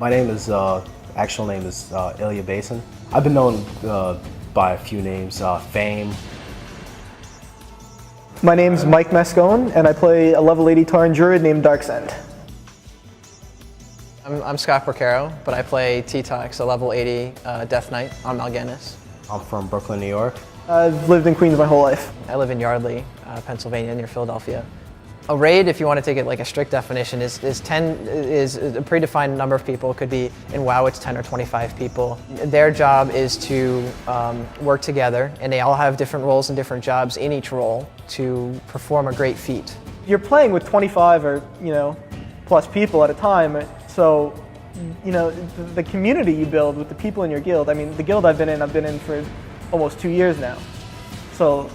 My name is, actual name is Ilya Basin. I've been known by a few names, Fame. My name's Mike Mascone, and I play a level 80 Tauren druid named Darksend. I'm Scott Porcaro, but I play T-Tox, a level 80 Death Knight on Mal'Ganis. I'm from Brooklyn, New York. I've lived in Queens my whole life. I live in Yardley, Pennsylvania, near Philadelphia. A raid, if you want to take it like a strict definition, is a predefined number of people. It could be, in WoW, it's 10 or 25 people. Their job is to work together, and they all have different roles and different jobs in each role to perform a great feat. You're playing with 25 or, plus people at a time, so, the community you build with the people in your guild. I mean, the guild I've been in for almost 2 years now. So,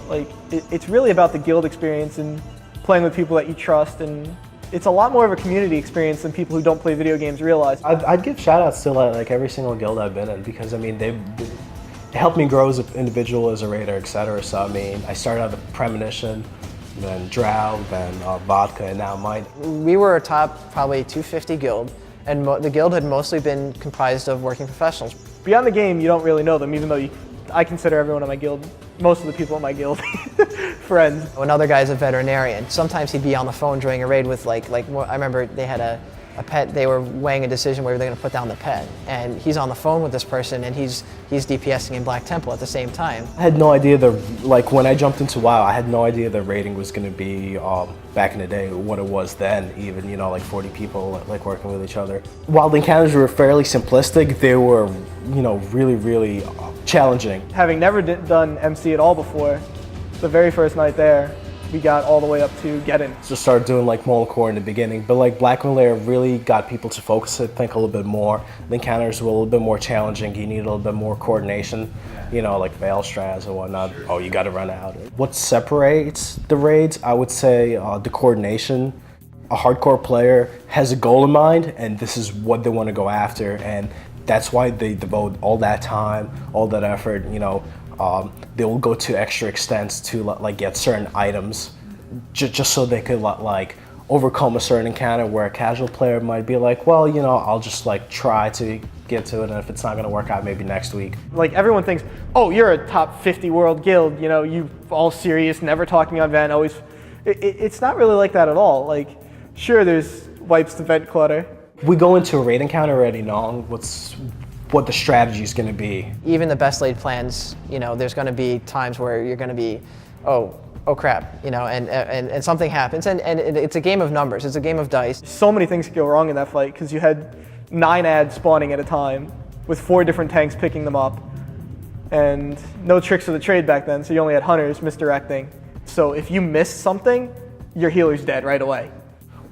it's really about the guild experience and playing with people that you trust, and it's a lot more of a community experience than people who don't play video games realize. I'd give shout outs to like every single guild I've been in, because I mean they helped me grow as an individual, as a raider, etc. So I mean, I started out with Premonition, then Drow, then Vodka, and now Might. We were a top probably 250 guild, and the guild had mostly been comprised of working professionals. Beyond the game, you don't really know them, even though I consider everyone in my guild, most of the people in my guild, friends. Another guy's a veterinarian. Sometimes he'd be on the phone during a raid with I remember they had a pet, they were weighing a decision where they're going to put down the pet, and he's on the phone with this person, and he's DPSing in Black Temple at the same time. I had no idea when I jumped into WoW, I had no idea the rating was going to be back in the day what it was then, even, like 40 people working with each other. While the encounters were fairly simplistic, they were, really, really challenging. Having never done MC at all before, the very first night there, we got all the way up to Geddon. Just started doing Molten Core in the beginning, but Black Lair really got people to focus and think a little bit more. The encounters were a little bit more challenging. You need a little bit more coordination, like Veil Strats and whatnot. Oh, you got to run out. What separates the raids, I would say the coordination. A hardcore player has a goal in mind, and this is what they want to go after, and that's why they devote all that time, all that effort, they will go to extra extents to get certain items just so they could overcome a certain encounter where a casual player might be well, I'll just try to get to it, and if it's not going to work out, maybe next week. Everyone thinks, oh, you're a top 50 world guild, you all serious, never talk to me on Vent, always. It's not really like that at all. Sure, there's wipes to vent clutter. We go into a raid encounter already knowing what the strategy is going to be. Even the best laid plans, there's going to be times where you're going to be, oh crap, and something happens, and it's a game of numbers, it's a game of dice. So many things could go wrong in that fight, because you had 9 ads spawning at a time, with 4 different tanks picking them up, and no tricks of the trade back then, so you only had hunters misdirecting. So if you missed something, your healer's dead right away.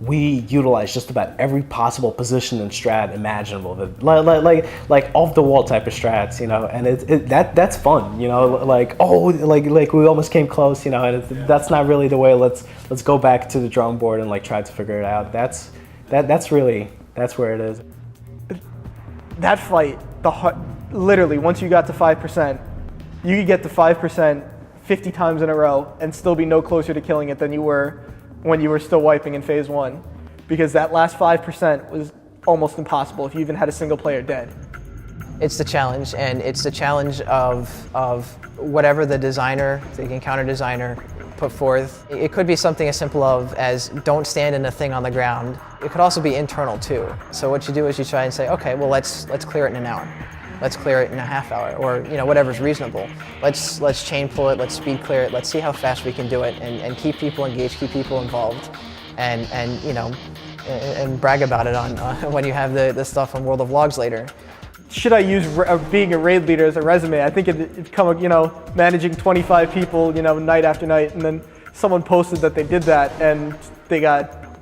We utilize just about every possible position and strat imaginable, like off the wall type of strats, and that's fun, we almost came close, and that's not really the way. Let's go back to the drawing board and try to figure it out. That's where it is. That fight, literally, once you got to 5%, you could get to 5% 50 times in a row and still be no closer to killing it than you were when you were still wiping in phase 1, because that last 5% was almost impossible if you even had a single player dead. It's the challenge, and it's the challenge of whatever the encounter designer put forth. It could be something as simple as don't stand in a thing on the ground. It could also be internal too. So what you do is you try and say, okay, well let's clear it in an hour. Let's clear it in a half hour, or whatever's reasonable. Let's chain pull it, let's speed clear it, let's see how fast we can do it, and keep people engaged, keep people involved, and brag about it on when you have the stuff on World of Logs later. Should I use being a raid leader as a resume? I think it'd come, managing 25 people, night after night, and then someone posted that they did that, and they got,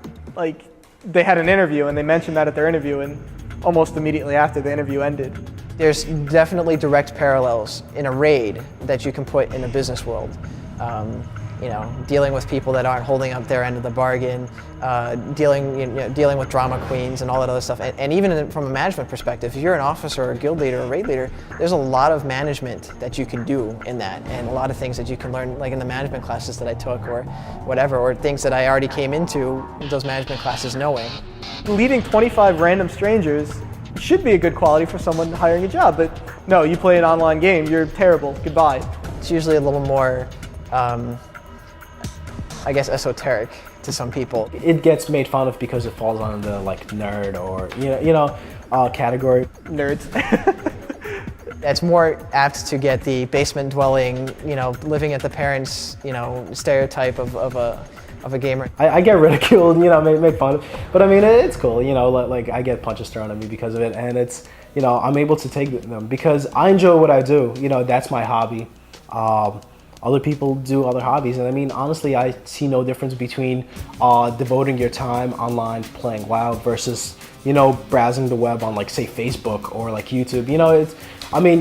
they had an interview, and they mentioned that at their interview, and almost immediately after the interview ended. There's definitely direct parallels in a raid that you can put in the business world. Dealing with people that aren't holding up their end of the bargain, dealing with drama queens and all that other stuff. And even from a management perspective, if you're an officer or a guild leader or a raid leader, there's a lot of management that you can do in that, and a lot of things that you can learn, like in the management classes that I took or whatever, or things that I already came into those management classes knowing. Leading 25 random strangers should be a good quality for someone hiring a job. But no, you play an online game, you're terrible. Goodbye. It's usually a little more, I guess, esoteric to some people. It gets made fun of because it falls under the like nerd or category. Nerds. It's more apt to get the basement dwelling, living at the parents, stereotype of a gamer. I get ridiculed, made fun of, but I mean it's cool, like I get punches thrown at me because of it, and it's I'm able to take them because I enjoy what I do. That's my hobby. Other people do other hobbies, and I mean honestly, I see no difference between devoting your time online playing WoW versus browsing the web on like say Facebook or like YouTube.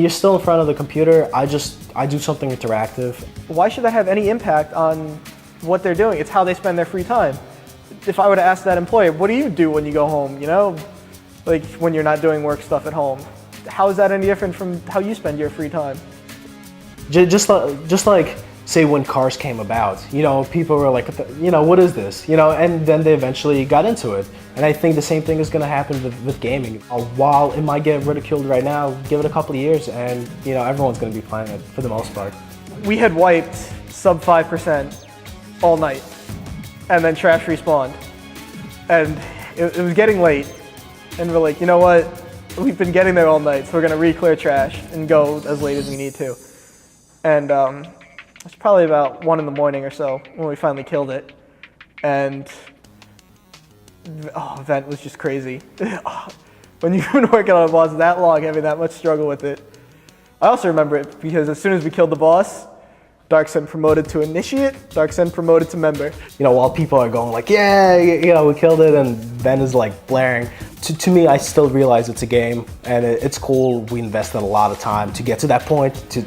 You're still in front of the computer. I do something interactive. Why should that have any impact on what they're doing? It's how they spend their free time. If I were to ask that employer, what do you do when you go home, like when you're not doing work stuff at home? How is that any different from how you spend your free time? Just like say when cars came about, people were like, what is this? And then they eventually got into it. And I think the same thing is going to happen with gaming. While it might get ridiculed right now, give it a couple of years and everyone's going to be playing it for the most part. We had wiped sub 5% all night, and then trash respawned. And it was getting late, and we're like, you know what? We've been getting there all night, so we're gonna re-clear trash and go as late as we need to. And it's probably about 1 in the morning or so when we finally killed it. And event was just crazy. When you've been working on a boss that long, having that much struggle with it. I also remember it because as soon as we killed the boss, Darksun promoted to initiate, Darksun promoted to member. While people are going like, yeah, we killed it, and Ben is like blaring. To me, I still realize it's a game, and it's cool. We invested a lot of time to get to that point, to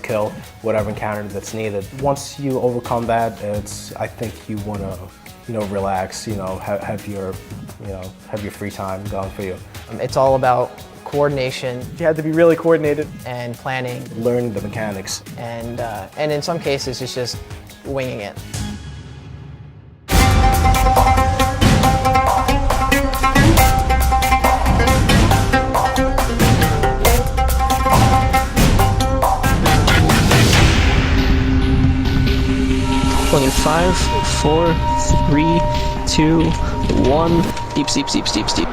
kill whatever encounter that's needed. Once you overcome that, I think you want to, relax, have your free time going for you. It's all about coordination. You had to be really coordinated. And planning. Learning the mechanics. And in some cases, it's just winging it. In 5, 4, 3, 2, 1. Deep, steep, steep, steep, steep.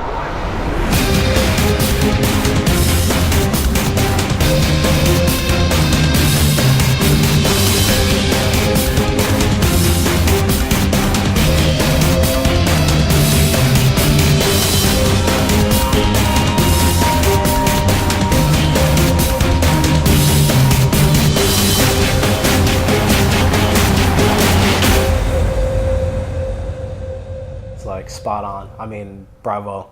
Like spot on. I mean, bravo.